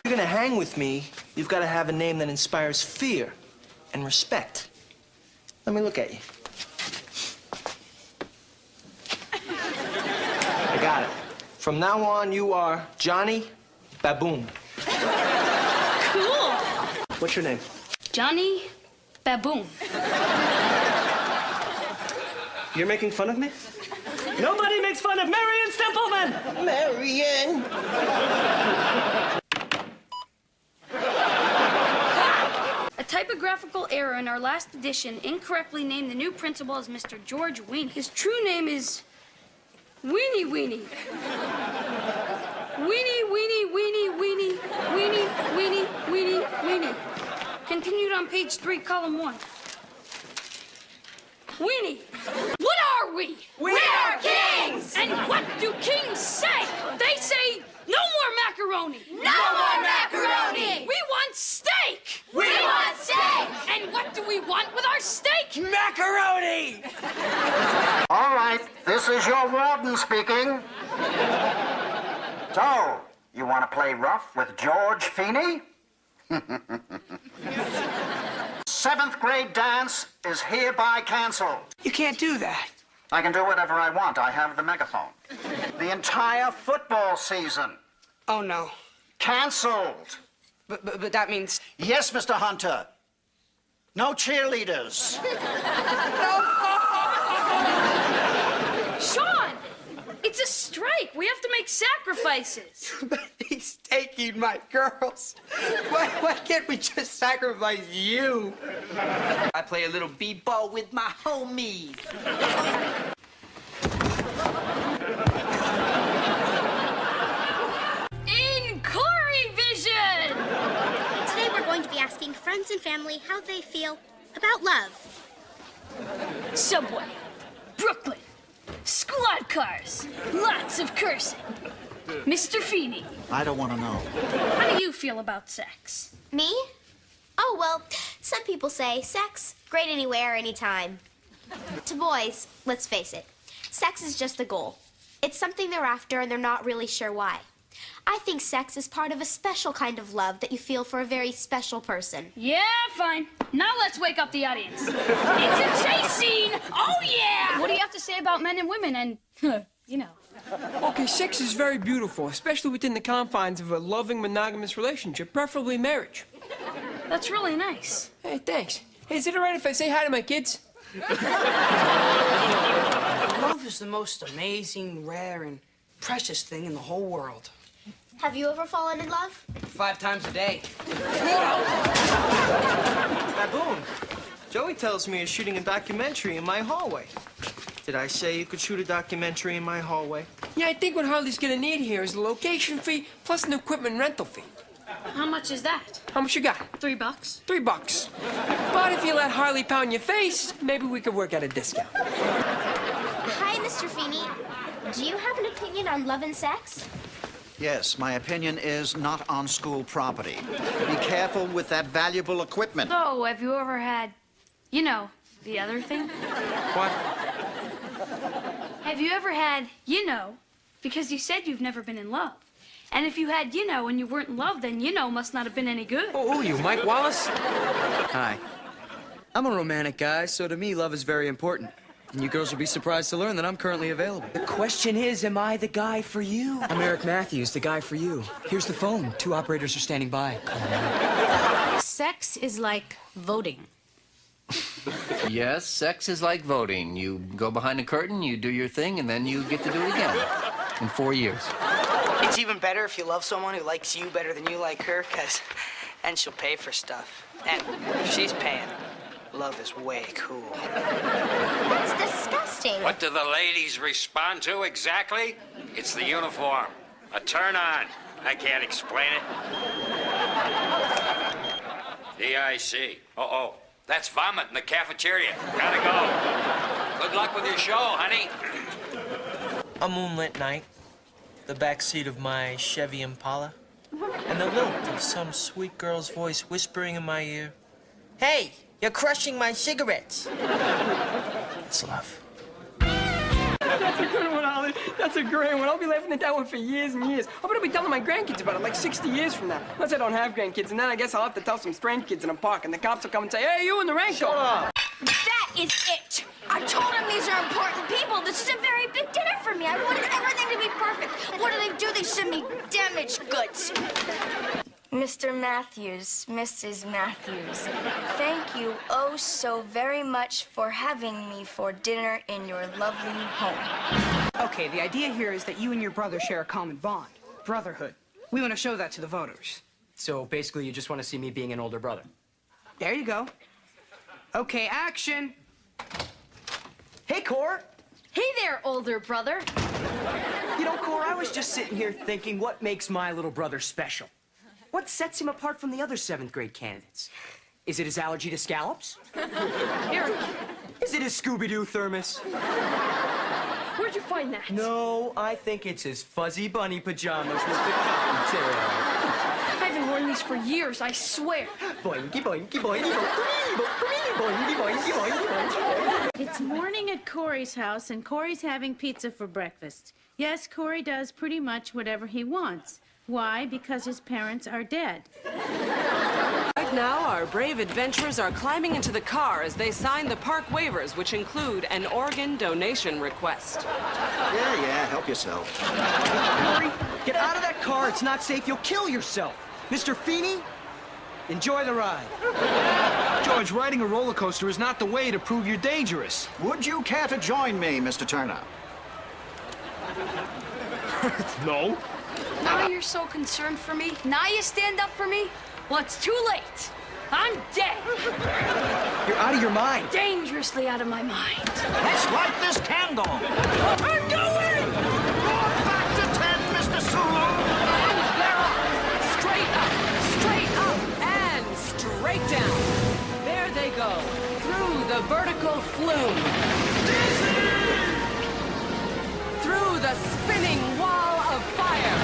If you're gonna hang with me, you've got to have a name that inspires fear and respect. Let me look at you. I got it. From now on, you are Johnny Baboon. Cool. What's your name? Johnny Baboon. You're making fun of me? Nobody makes fun of Marion Stimpleman! Marion! A typographical error in our last edition incorrectly named the new principal as Mr. George Weenie. His true name is Weenie Weenie. Weenie, weenie, weenie, weenie, weenie, weenie, weenie, weenie. Continued on page 3, column 1. Weenie. What are we? We are kings! And what do kings say? They say, no more macaroni. No more macaroni! We want steak. We want steak! And what do we want with our steak? Macaroni! All right, this is your warden speaking. So, you want to play rough with George Feeney? 7th grade dance is hereby canceled. You can't do that. I can do whatever I want. I have the megaphone. The entire football season. Oh, no. Canceled. But that means... Yes, Mr. Hunter. No cheerleaders. Sean, it's a strike. We have to make sacrifices. But he's taking my girls. Why can't we just sacrifice you? I play a little b-ball with my homies. Inquiry Vision! Today we're going to be asking friends and family how they feel about love. Subway, Brooklyn, squad cars, lots of cursing. Mr. Feeney, I don't want to know. how do you feel about sex? Me? Oh, well, some people say sex, great anywhere, anytime. To boys, let's face it, sex is just a goal. It's something they're after and they're not really sure why. I think sex is part of a special kind of love that you feel for a very special person. Yeah, fine. Now let's wake up the audience. It's a chase scene! Oh, yeah! What do you have to say about men and women and, you know? Okay, sex is very beautiful, especially within the confines of a loving, monogamous relationship, preferably marriage. That's really nice. Hey, thanks. Hey, is it all right if I say hi to my kids? Love is the most amazing, rare, and precious thing in the whole world. Have you ever fallen in love? 5 times a day. Baboon, Joey tells me you're shooting a documentary in my hallway. Did I say you could shoot a documentary in my hallway? Yeah, I think what Harley's gonna need here is a location fee plus an equipment rental fee. How much is that? How much you got? $3. $3. But if you let Harley pound your face, maybe we could work out a discount. Hi, Mr. Feeney. Do you have an opinion on love and sex? Yes, my opinion is not on school property. Be careful with that valuable equipment. So, have you ever had, you know, the other thing? What? Have you ever had, you know, because you said you've never been in love. And if you had, you know, and you weren't in love, then you know must not have been any good. Oh, who are you, Mike Wallace? Hi. I'm a romantic guy, so to me, love is very important. And you girls will be surprised to learn that I'm currently available. The question is, am I the guy for you? I'm Eric Matthews, the guy for you. Here's the phone. 2 operators are standing by. Sex is like voting. Yes, sex is like voting. You go behind a curtain, you do your thing, and then you get to do it again. In 4 years. It's even better if you love someone who likes you better than you like her, and she'll pay for stuff. And if she's paying, love is way cool. That's disgusting. What do the ladies respond to exactly? It's the uniform. A turn on. I can't explain it. DIC. Uh-oh. That's vomit in the cafeteria. Gotta go. Good luck with your show, honey. A moonlit night, the back seat of my Chevy Impala, and the lilt of some sweet girl's voice whispering in my ear, "Hey, you're crushing my cigarettes." It's love. That's a good one, Ollie. That's a great one. I'll be laughing at that one for years and years. I'm gonna be telling my grandkids about it like 60 years from now. Unless I don't have grandkids, and then I guess I'll have to tell some strange kids in a park, and the cops will come and say, hey, you in the raincoat. Shut up. That is it. I told him these are important people. This is a very big dinner for me. I wanted everything to be perfect. What do? They send me damaged goods. Mr. Matthews, Mrs. Matthews, thank you oh so very much for having me for dinner in your lovely home. Okay, the idea here is that you and your brother share a common bond, brotherhood. We want to show that to the voters. So basically, you just want to see me being an older brother. There you go. Okay, action. Hey, Cor. Hey there, older brother. You know, Cor, I was just sitting here thinking, what makes my little brother special? What sets him apart from the other 7th grade candidates? Is it his allergy to scallops? Eric, Is it his Scooby-Doo thermos? where'd you find that? No, I think it's his fuzzy bunny pajamas with the cottontail. I haven't worn these for years, I swear. Boinky, boinky, boinky, boinky, boinky, boinky, boinky. It's morning at Corey's house, and Corey's having pizza for breakfast. Yes, Corey does pretty much whatever he wants. Why? Because his parents are dead. Right now, our brave adventurers are climbing into the car as they sign the park waivers, which include an organ donation request. Yeah, help yourself. Corey, get out of that car. It's not safe. You'll kill yourself. Mr. Feeney, enjoy the ride. George, riding a roller coaster is not the way to prove you're dangerous. Would you care to join me, Mr. Turner? No. Now you're so concerned for me? Now you stand up for me? Well, it's too late. I'm dead. You're out of your mind. Dangerously out of my mind. Let's light this candle. I'm going! Back to 10, Mr. Sulu. Straight up, and straight down. There they go, through the vertical flume. Through the spinning wall of fire.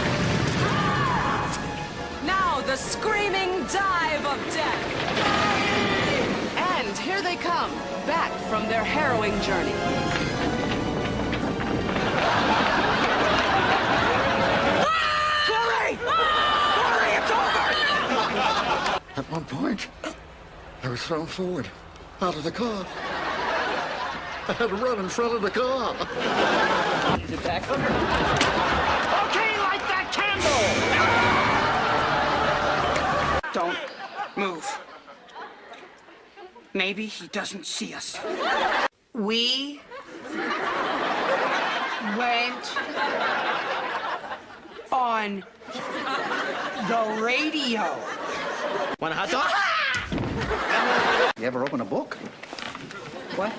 Now the screaming dive of death. And here they come, back from their harrowing journey. Corey! Corey, it's over! At one point, I was thrown forward, out of the car. I had to run in front of the car. Is it back under? Okay, light that candle! Don't move. Maybe he doesn't see us. We went on the radio. Want a hot dog? You ever open a book? What?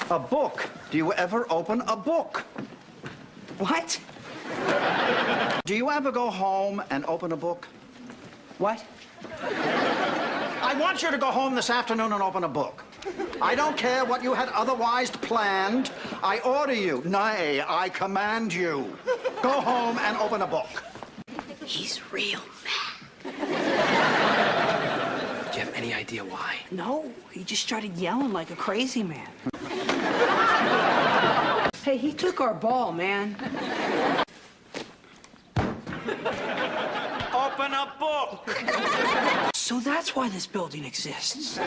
A book. Do you ever open a book? What? Do you ever go home and open a book? What? I want you to go home this afternoon and open a book. I don't care what you had otherwise planned. I order you, nay, I command you. Go home and open a book. He's real mad. Do you have any idea why? No, he just started yelling like a crazy man. Hey, he took our ball, man. Open a book! So that's why this building exists.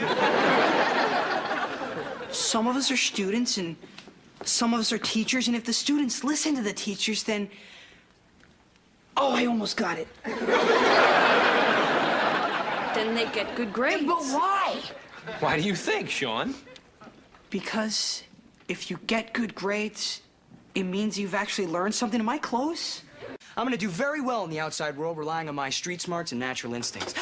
Some of us are students and some of us are teachers, and if the students listen to the teachers, then... Oh, I almost got it. Then they get good grades. But why? Why do you think, Sean? Because if you get good grades, it means you've actually learned something. Am I close? I'm gonna do very well in the outside world, relying on my street smarts and natural instincts.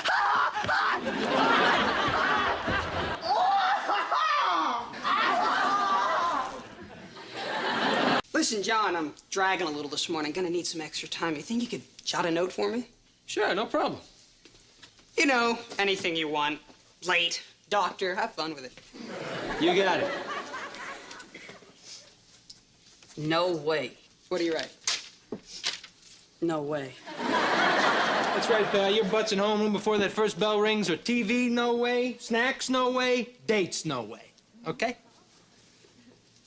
Listen, John, I'm dragging a little this morning. Gonna need some extra time. You think you could jot a note for me? Sure, no problem. You know, anything you want. Late, doctor, have fun with it. You got it. No way. What do you write? No way. That's right, pal. Your butt's in homeroom before that first bell rings, or TV, no way. Snacks, no way. Dates, no way. Okay?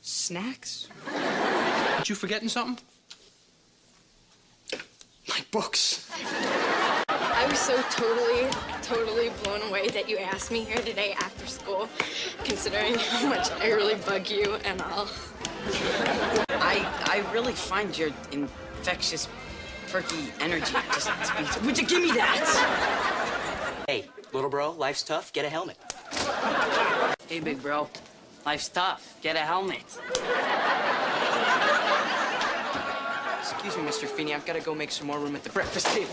Snacks? Aren't you forgetting something? My books. I was so totally blown away that you asked me here today after school, considering how much I really bug you and all. I really find your infectious, perky energy just to be... Would you give me that? Hey, little bro, life's tough. Get a helmet. Hey, big bro. Life's tough. Get a helmet. Excuse me, Mr. Feeney. I've got to go make some more room at the breakfast table.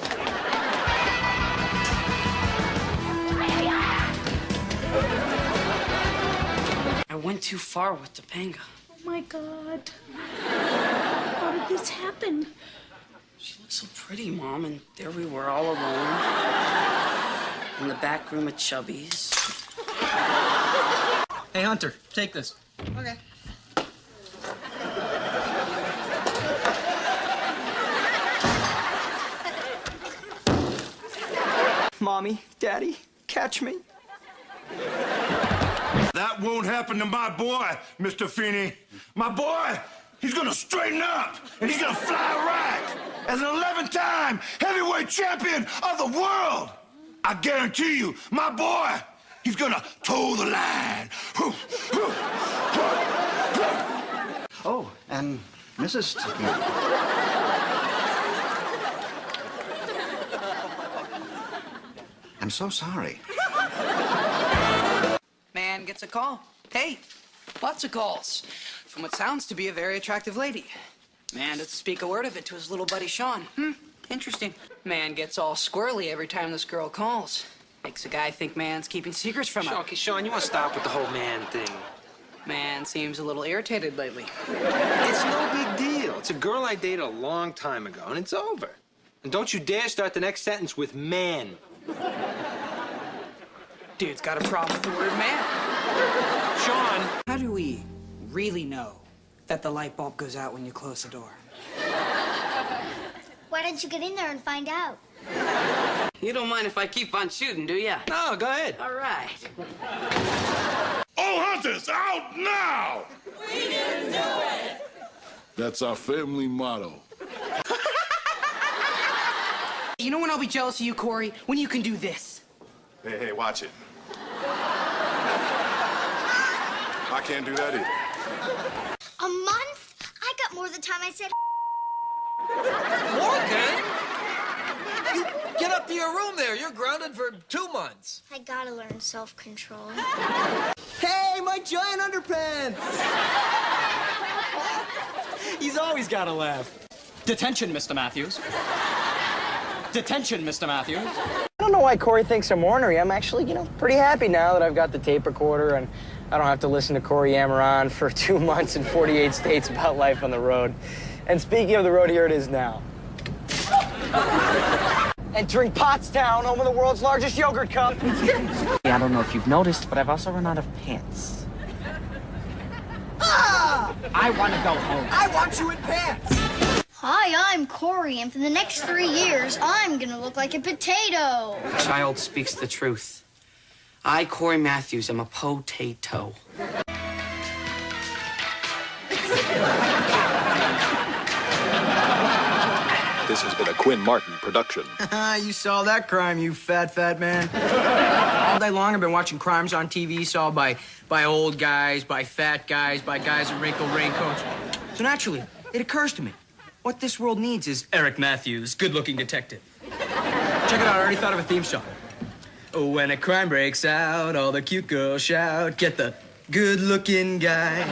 I went too far with Topanga. Oh, my God. How did this happen? She looked so pretty, Mom, and there we were all alone. In the back room at Chubby's. Hey, Hunter, take this. Okay. Mommy, Daddy, catch me. That won't happen to my boy, Mr. Feeney. My boy, he's gonna straighten up, and he's gonna fly erect as an 11-time heavyweight champion of the world. I guarantee you, my boy, he's gonna toe the line. Oh, and Mrs. Topanga. I'm so sorry. Man gets a call. Hey, lots of calls. From what sounds to be a very attractive lady. Man doesn't speak a word of it to his little buddy Sean. Interesting. Man gets all squirrely every time this girl calls. Makes a guy think man's keeping secrets from her. Okay, Sean, you want to stop with the whole man thing. Man seems a little irritated lately. It's no big deal. It's a girl I dated a long time ago, and it's over. And don't you dare start the next sentence with man. Dude's got a problem with the word man. Sean! How do we really know that the light bulb goes out when you close the door? Why don't you get in there and find out? You don't mind if I keep on shooting, do ya? No, go ahead. All right. All hunters out now! We didn't do it! That's our family motto. You know when I'll be jealous of you, Corey? When you can do this. Hey, watch it. I can't do that either. A month? I got more the time I said. Morgan! You get up to your room there. You're grounded for 2 months. I gotta learn self-control. Hey, my giant underpants! He's always got to laugh. Detention, Mr. Matthews. Detention, Mr. Matthews. I don't know why Corey thinks I'm ornery. I'm actually, pretty happy now that I've got the tape recorder and I don't have to listen to Corey yammer on for 2 months in 48 states about life on the road. And speaking of the road, here it is now. Entering Pottstown, home of the world's largest yogurt cup. I don't know if you've noticed, but I've also run out of pants. Ah! I want to go home. I want you in pants! Hi, I'm Corey, and for the next 3 years, I'm gonna look like a potato. The child speaks the truth. I, Corey Matthews, am a potato. This has been a Quinn Martin production. You saw that crime, you fat man. All day long I've been watching crimes on TV solved by old guys, by fat guys, by guys in wrinkled raincoats. So naturally, it occurs to me, what this world needs is Eric Matthews, good-looking detective. Check it out, I already thought of a theme song. Oh, when a crime breaks out, all the cute girls shout, get the good-looking guy.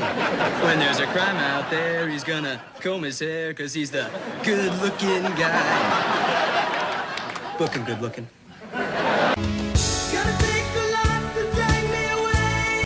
When there's a crime out there, he's gonna comb his hair, 'cause he's the good-looking guy. Looking good-looking.